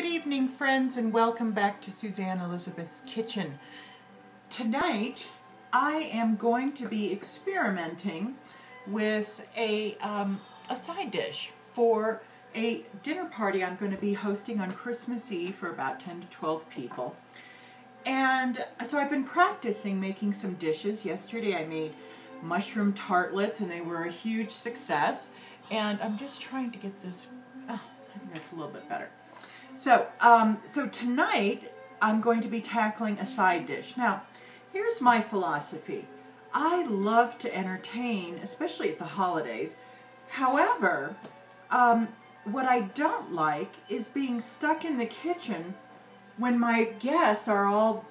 Good evening, friends, and welcome back to Suzanne Elizabeth's Kitchen. Tonight, I am going to be experimenting with a side dish for a dinner party I'm going to be hosting on Christmas Eve for about 10 to 12 people. And so I've been practicing making some dishes. Yesterday I made mushroom tartlets and they were a huge success. And I'm just trying to get this, I think that's a little bit better. So, so tonight I'm going to be tackling a side dish. Now, here's my philosophy. I love to entertain, especially at the holidays. However, what I don't like is being stuck in the kitchen when my guests are all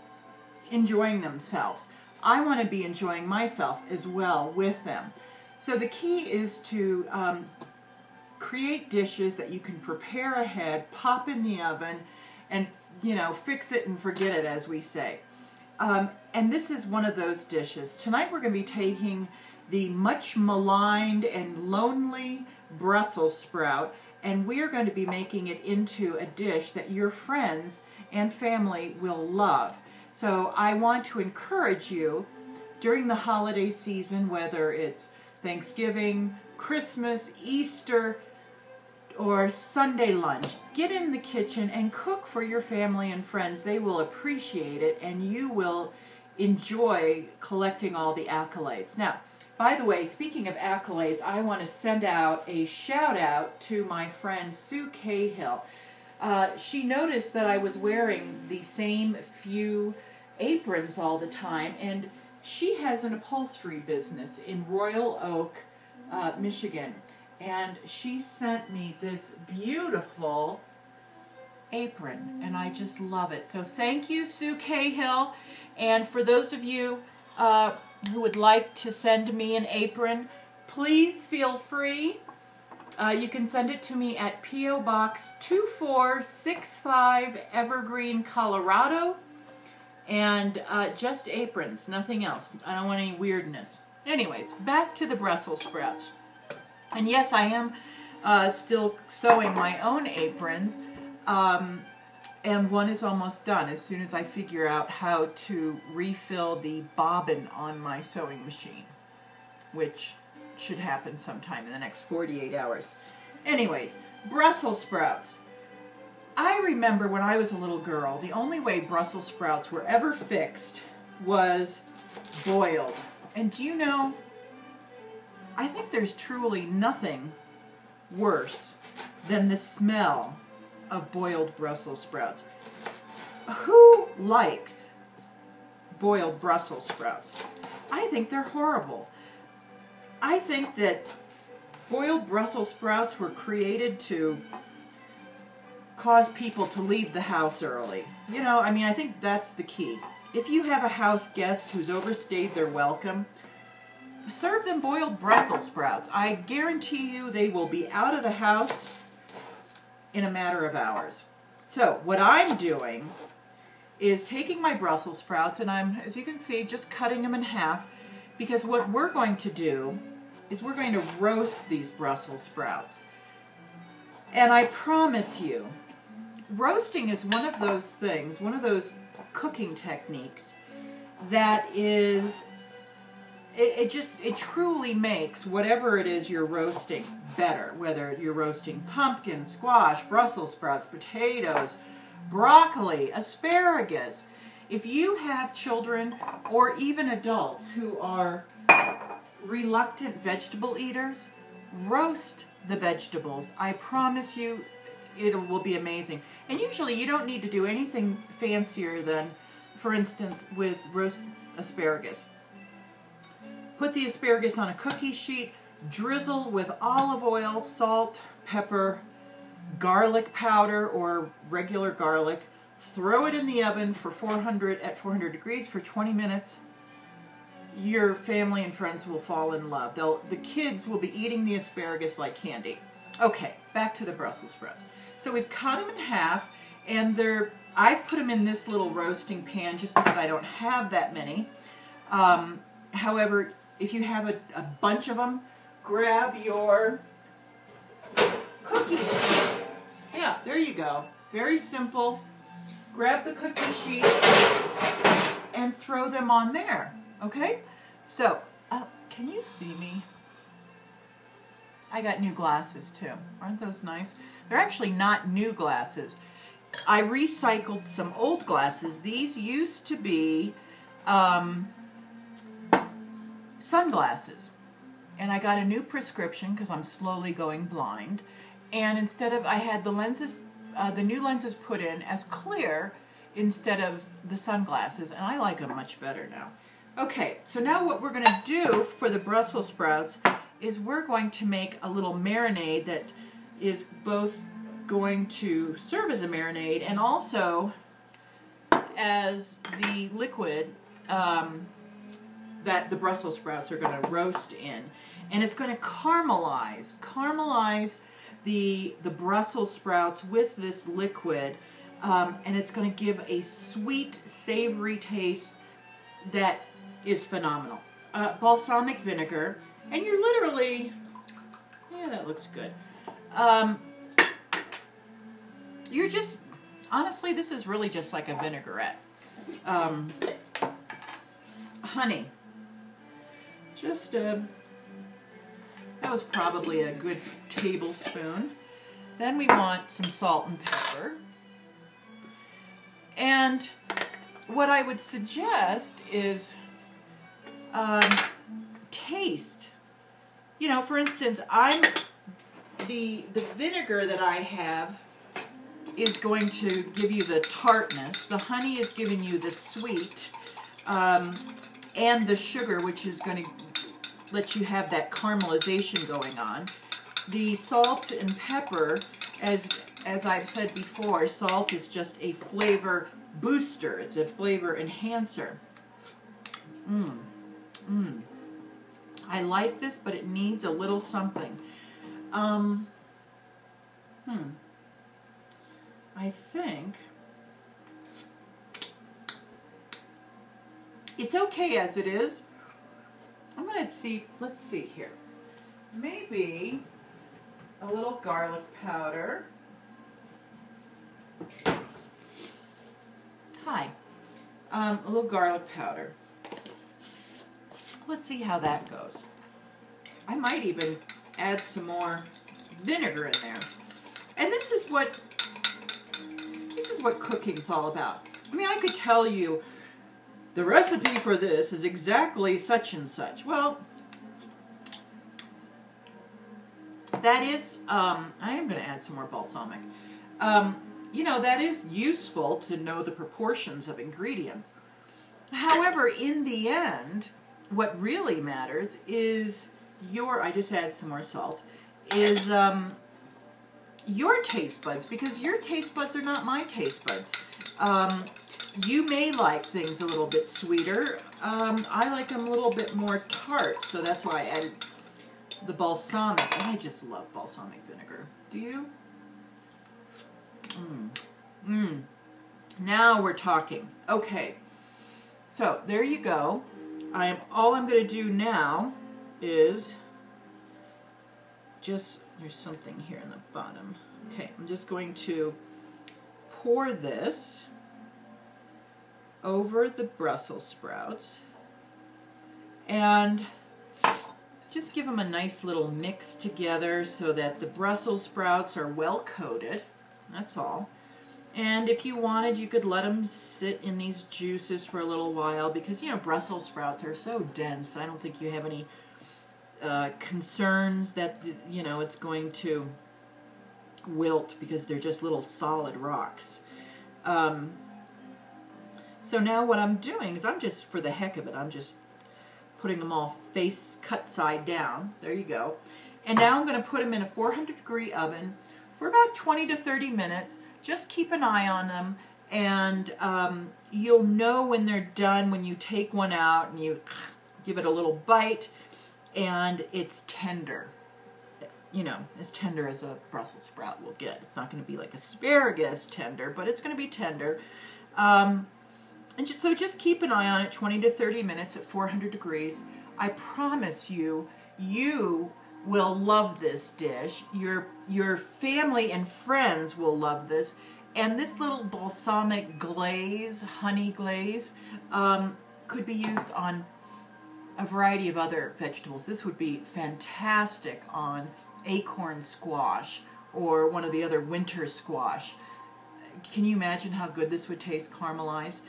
enjoying themselves. I want to be enjoying myself as well with them. So the key is to create dishes that you can prepare ahead, pop in the oven, and, you know, fix it and forget it, as we say. And this is one of those dishes. Tonight we're going to be taking the much maligned and lonely Brussels sprout, and we are going to be making it into a dish that your friends and family will love. So I want to encourage you during the holiday season, whether it's Thanksgiving, Christmas, Easter, or Sunday lunch, get in the kitchen and cook for your family and friends. They will appreciate it and you will enjoy collecting all the accolades. Now, by the way, speaking of accolades, I want to send out a shout out to my friend Sue Cahill. She noticed that I was wearing the same few aprons all the time, and she has an upholstery business in Royal Oak, Michigan. And she sent me this beautiful apron, and I just love it. So thank you, Sue Cahill. And for those of you who would like to send me an apron, please feel free. You can send it to me at P.O. Box 2465, Evergreen, Colorado. And just aprons, nothing else. I don't want any weirdness. Anyways, back to the Brussels sprouts. And yes, I am still sewing my own aprons, and one is almost done as soon as I figure out how to refill the bobbin on my sewing machine, which should happen sometime in the next 48 hours. Anyways, Brussels sprouts. I remember when I was a little girl, the only way Brussels sprouts were ever fixed was boiled. And do you know, I think there's truly nothing worse than the smell of boiled Brussels sprouts. Who likes boiled Brussels sprouts? I think they're horrible. I think that boiled Brussels sprouts were created to cause people to leave the house early. You know, I mean, I think that's the key. If you have a house guest who's overstayed their welcome, serve them boiled Brussels sprouts. I guarantee you they will be out of the house in a matter of hours. So what I'm doing is taking my Brussels sprouts and I'm, as you can see, just cutting them in half, because what we're going to do is we're going to roast these Brussels sprouts. And I promise you, roasting is one of those things, one of those cooking techniques that is, it truly makes whatever it is you're roasting better, whether you're roasting pumpkin, squash, Brussels sprouts, potatoes, broccoli, asparagus. If you have children or even adults who are reluctant vegetable eaters, roast the vegetables. I promise you it will be amazing. And usually you don't need to do anything fancier than, for instance, with roast asparagus. Put the asparagus on a cookie sheet, drizzle with olive oil, salt, pepper, garlic powder or regular garlic, throw it in the oven for 400 degrees for 20 minutes. Your family and friends will fall in love. The kids will be eating the asparagus like candy. Okay, back to the Brussels sprouts. So we've cut them in half, and I've put them in this little roasting pan just because I don't have that many. However, if you have a bunch of them, grab your cookie sheet. Yeah, there you go. Very simple. Grab the cookie sheet and throw them on there, okay? So, can you see me? I got new glasses too. Aren't those nice? They're actually not new glasses. I recycled some old glasses. These used to be sunglasses. And I got a new prescription because I'm slowly going blind. And instead of, I had the lenses, the new lenses put in as clear instead of the sunglasses. And I like them much better now. Okay, so now what we're going to do for the Brussels sprouts is we're going to make a little marinade that is both going to serve as a marinade and also as the liquid that the Brussels sprouts are going to roast in. And it's going to caramelize the Brussels sprouts with this liquid, and it's going to give a sweet, savory taste that is phenomenal. Balsamic vinegar, and you're literally, yeah, that looks good. You're just, honestly, this is really just like a vinaigrette. Honey. Just, that was probably a good tablespoon. Then we want some salt and pepper. And what I would suggest is taste. You know, for instance, the vinegar that I have is going to give you the tartness. The honey is giving you the sweet, and the sugar, which is going to let you have that caramelization going on. The salt and pepper, as I've said before, salt is just a flavor booster. It's a flavor enhancer. I like this, but it needs a little something. I think it's okay as it is. I'm going to see, let's see here. Maybe a little garlic powder. Hi. A little garlic powder. Let's see how that goes. I might even add some more vinegar in there. And this is what cooking's all about. I mean, I could tell you the recipe for this is exactly such and such. Well, that is, I am going to add some more balsamic. You know, that is useful to know the proportions of ingredients. However, in the end, what really matters is I just added some more salt, is your taste buds, because your taste buds are not my taste buds. You may like things a little bit sweeter. I like them a little bit more tart, so that's why I added the balsamic. And I just love balsamic vinegar. Do you? Now we're talking. Okay, so there you go. All I'm going to do now is just, there's something here in the bottom. Okay, I'm just going to pour this over the Brussels sprouts and just give them a nice little mix together so that the Brussels sprouts are well coated. That's all. And if you wanted, you could let them sit in these juices for a little while because, you know, Brussels sprouts are so dense. I don't think you have any concerns that, you know, it's going to wilt because they're just little solid rocks. So now what I'm doing is I'm just, for the heck of it, I'm just putting them all face cut side down. There you go. And now I'm going to put them in a 400-degree oven for about 20 to 30 minutes. Just keep an eye on them, and you'll know when they're done when you take one out and you give it a little bite, and it's tender. You know, as tender as a Brussels sprout will get. It's not going to be like asparagus tender, but it's going to be tender. And so just keep an eye on it 20 to 30 minutes at 400 degrees. I promise you, you will love this dish. Your family and friends will love this. And this little balsamic glaze, honey glaze, could be used on a variety of other vegetables. This would be fantastic on acorn squash or one of the other winter squash. Can you imagine how good this would taste caramelized?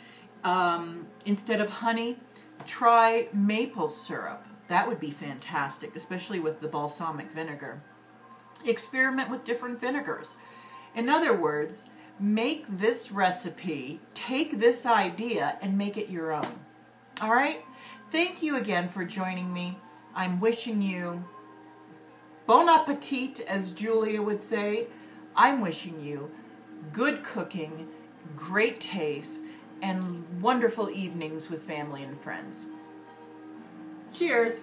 Instead of honey, try maple syrup. That would be fantastic, especially with the balsamic vinegar. Experiment with different vinegars. In other words, make this recipe, take this idea, and make it your own. All right? Thank you again for joining me. I'm wishing you bon appetit, as Julia would say. I'm wishing you good cooking, great taste, and wonderful evenings with family and friends. Cheers!